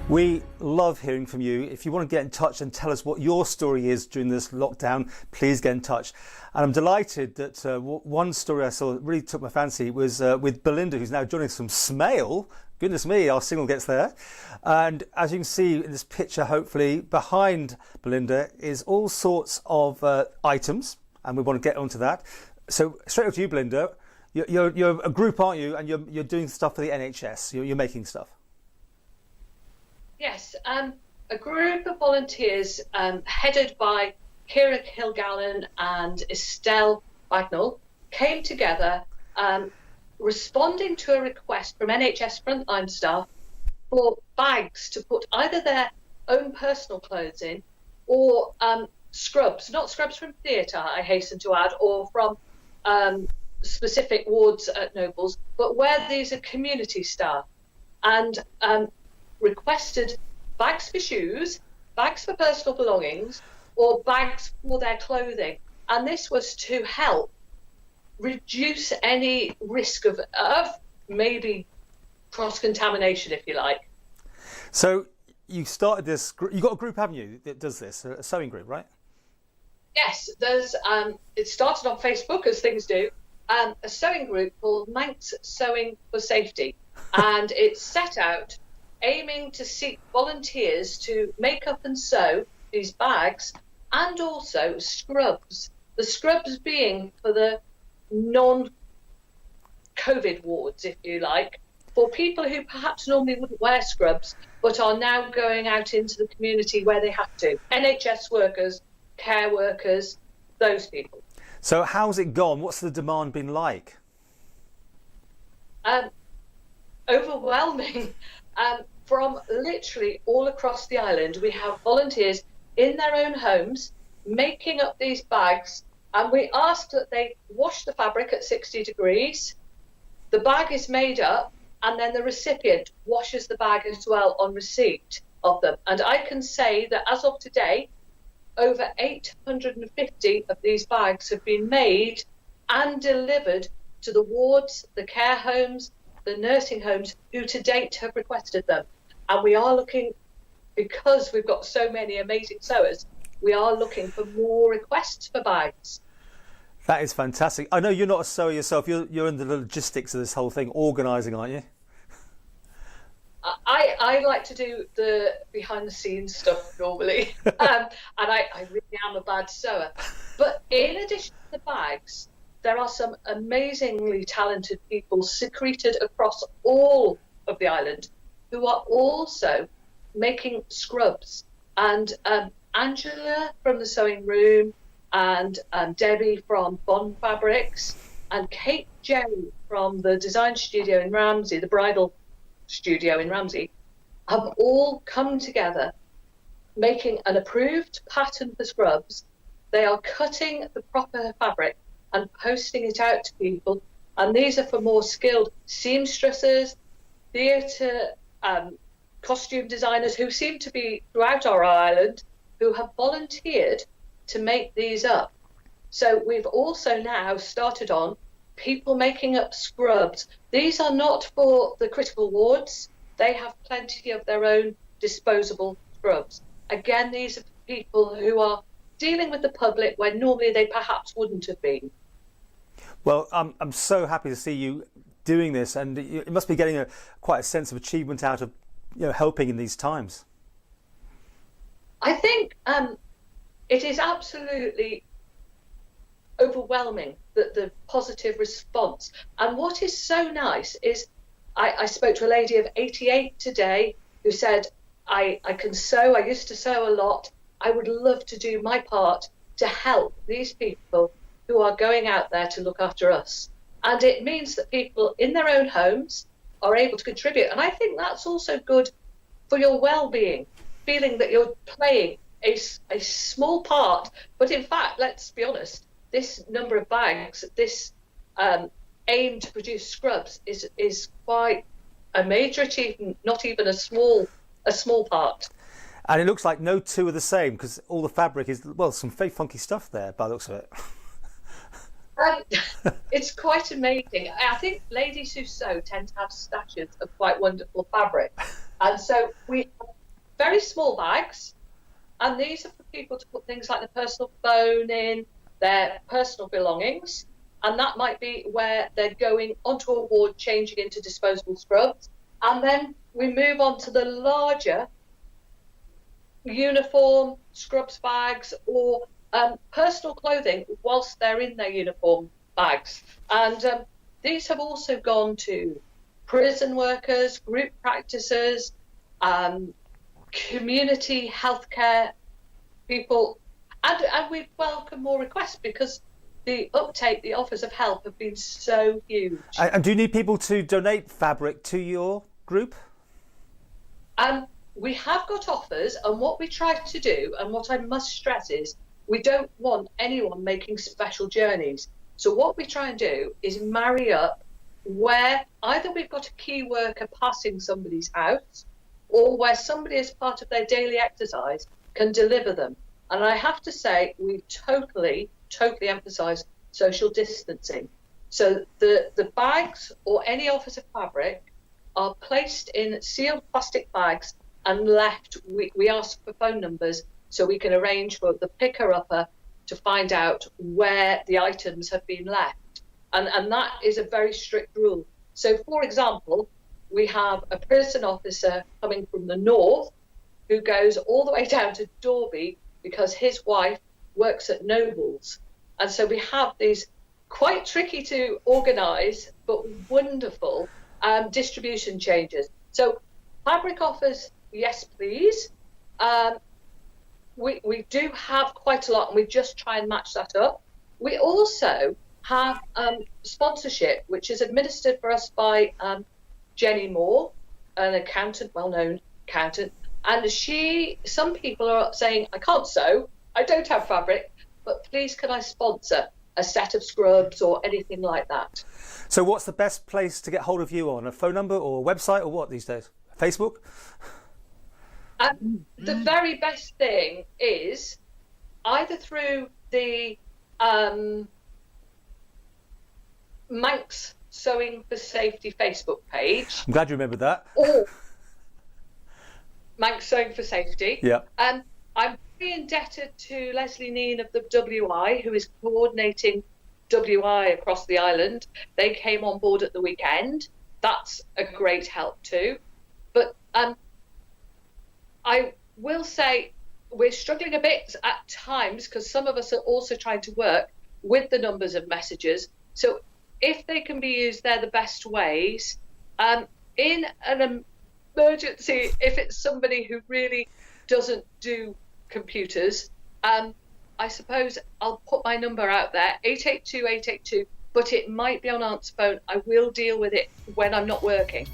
We love hearing from you. If you want to get in touch and tell us what your story is during this lockdown, please get in touch. And I'm delighted that one story I saw that really took my fancy was with Belinda, who's now joining us from Smale. Goodness me, our signal gets there. And as you can see in this picture, hopefully, behind Belinda is all sorts of items, and we want to get onto that. So straight over to you, Belinda. You're a group, aren't you? And you're doing stuff for the NHS. You're making stuff. Yes, a group of volunteers headed by Ciara Kilgallen and Estelle Bagnall came together responding to a request from NHS frontline staff for bags to put either their own personal clothes in or scrubs, not scrubs from theatre, I hasten to add, or from specific wards at Nobles, but where these are community staff. And requested bags for shoes, bags for personal belongings, or bags for their clothing. And this was to help reduce any risk of maybe cross-contamination, if you like. So you started this, you got a group, haven't you, that does this, a sewing group, right? Yes, there's. It started on Facebook, as things do, a sewing group called Manx Sewing for Safety. And it's set out aiming to seek volunteers to make up and sew these bags and also scrubs. The scrubs being for the non-COVID wards, if you like, for people who perhaps normally wouldn't wear scrubs but are now going out into the community where they have to. NHS workers, care workers, those people. So how's it gone? What's the demand been like? Overwhelming. From literally all across the island, we have volunteers in their own homes making up these bags, and we ask that they wash the fabric at 60 degrees. The bag is made up, and then the recipient washes the bag as well on receipt of them. And I can say that as of today, over 850 of these bags have been made and delivered to the wards, the care homes, the nursing homes who to date have requested them. And we are looking, because we've got so many amazing sewers, we are looking for more requests for bags. That is fantastic. I know you're not a sewer yourself, you're in the logistics of this whole thing, organising, aren't you? I like to do the behind the scenes stuff normally, and I really am a bad sewer. But in addition to the bags, there are some amazingly talented people secreted across all of the island who are also making scrubs. And Angela from the sewing room, and Debbie from Bond Fabrics, and Kate J from the design studio in Ramsey, the bridal studio in Ramsey, have all come together making an approved pattern for scrubs. They are cutting the proper fabric and posting it out to people, and these are for more skilled seamstresses, theatre, costume designers who seem to be throughout our island, who have volunteered to make these up. So we've also now started on people making up scrubs. These are not for the critical wards. They have plenty of their own disposable scrubs. Again, these are people who are dealing with the public when normally they perhaps wouldn't have been. Well, I'm so happy to see you doing this, and it must be getting quite a sense of achievement out of helping in these times. I think it is absolutely overwhelming, the positive response. And what is so nice is I spoke to a lady of 88 today who said, I can sew, I used to sew a lot, I would love to do my part to help these people who are going out there to look after us. And it means that people in their own homes are able to contribute. And I think that's also good for your well-being, feeling that you're playing a small part. But in fact, let's be honest, this number of bags, this aim to produce scrubs is quite a major achievement, not even a small part. And it looks like no two are the same, because all the fabric is, well, some very funky stuff there by the looks of it. It's quite amazing. I think ladies who sew tend to have stashes of quite wonderful fabric. And so we have very small bags, and these are for people to put things like their personal phone in, their personal belongings, and that might be where they're going onto a ward, changing into disposable scrubs. And then we move on to the larger uniform, scrubs bags, or personal clothing whilst they're in their uniform bags. And these have also gone to prison workers, group practices, community healthcare people, and we welcome more requests because the uptake, the offers of help have been so huge. And do you need people to donate fabric to your group? We have got offers, and what we try to do, and what I must stress is, we don't want anyone making special journeys. So what we try and do is marry up where either we've got a key worker passing somebody's house, or where somebody as part of their daily exercise can deliver them. And I have to say, we totally emphasise social distancing. So the bags or any offers of fabric are placed in sealed plastic bags and left. We ask for phone numbers so we can arrange for the picker-upper to find out where the items have been left. And that is a very strict rule. So, for example, we have a prison officer coming from the north who goes all the way down to Dorby because his wife works at Nobles. And so we have these quite tricky to organise but wonderful distribution changes. So fabric offers, yes please. We do have quite a lot, and we just try and match that up. We also have sponsorship, which is administered for us by Jenny Moore, an accountant, well-known accountant. And some people are saying, I can't sew, I don't have fabric, but please can I sponsor a set of scrubs or anything like that? So what's the best place to get hold of you on? A phone number or a website or what these days? Facebook? The very best thing is either through the Manx Sewing for Safety Facebook page. I'm glad you remembered that. Or Manx Sewing for Safety. Yeah. I'm very indebted to Leslie Neen of the WI, who is coordinating WI across the island. They came on board at the weekend. That's a great help too. But I will say we're struggling a bit at times because some of us are also trying to work with the numbers of messages. So if they can be used, they're the best ways. In an emergency, if it's somebody who really doesn't do computers, I suppose I'll put my number out there, 882 882, but it might be on answer phone. I will deal with it when I'm not working.